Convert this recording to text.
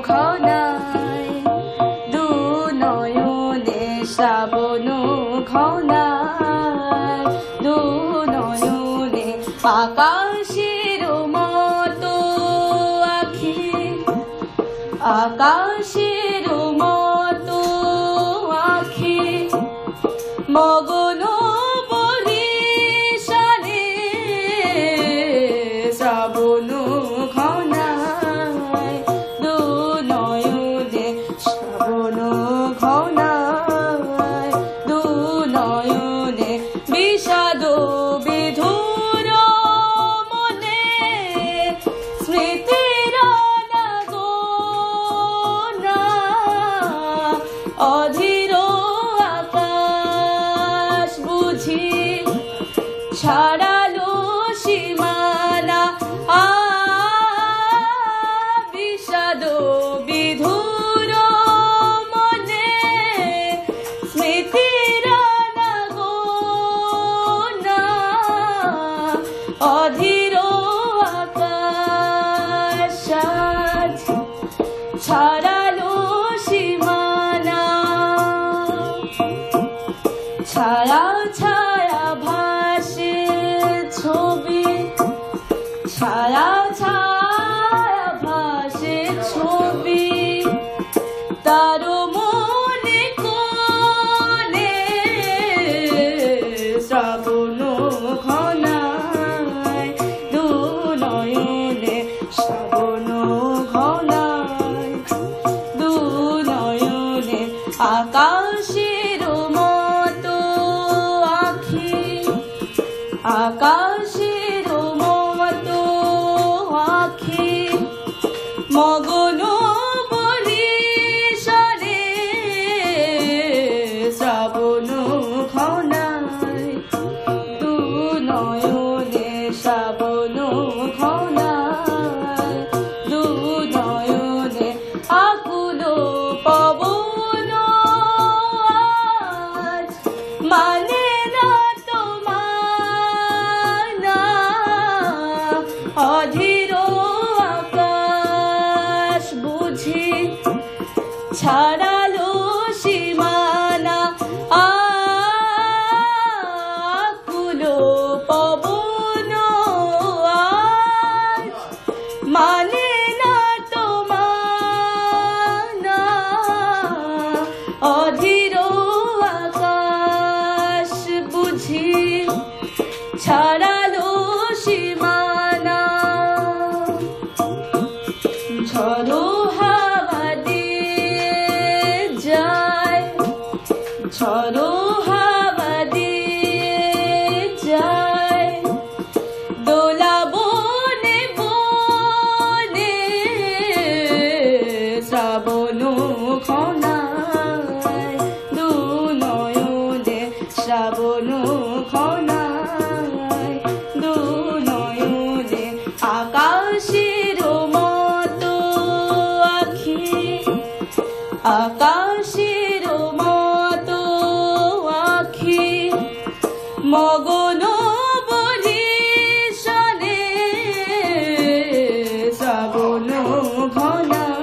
ঘনায় দু নয়নে শ্রাবণ ঘনায় দু নয়নে আকাশের মতো আখি আকাশের মতো আখি মগন বরিশানে শ্রাবণ ঘনায় দু নয়নে শ্রাবণ ঘনায় দু নয়নে বিষাদ বিধুর মনে স্মৃতির নাগনা অধীর আকাশ বুঝি ছাড়ালো সীমানা বিষাদ বিধুর মনে স্মৃতির নাগনা অধীর আকাশ ছাড়ালো সীমানা ছায়া ছায়া ভাসে ছবি ছায়া ছায়া ভাসে ছবি তার মনে কোণে শ্রাবণ ঘনায় দু নয়নে শ্রাবণ ঘনায় দু নয়নে আকাশের মতো আখি আকাশের মতো আখি মগন বরিশানে শ্রাবণ ঘনায় দু নয়নে শ্রাবণ ঘনায় দু নয়নে আকুল পবন আজ মানে না তোমার অধীর আকাশ বুঝি ছাড়ালো সীমানা আকুল পবন আজ মানে না তোমার অধীর আকাশ বুঝি ছাড়ালো সীমানা ঝড়ো হাওয়া দিয়ে যায় ঝড়ো হাওয়া দিয়ে যায় দোলা বনে বনে শ্রাবণ ঘনায় দু নয়নে শ্রাবণ ঘনায় দু নয়নে আকাশের মতো আখি আকাশের মতো আখি মগন বরিশানে শ্রাবণ ঘনায়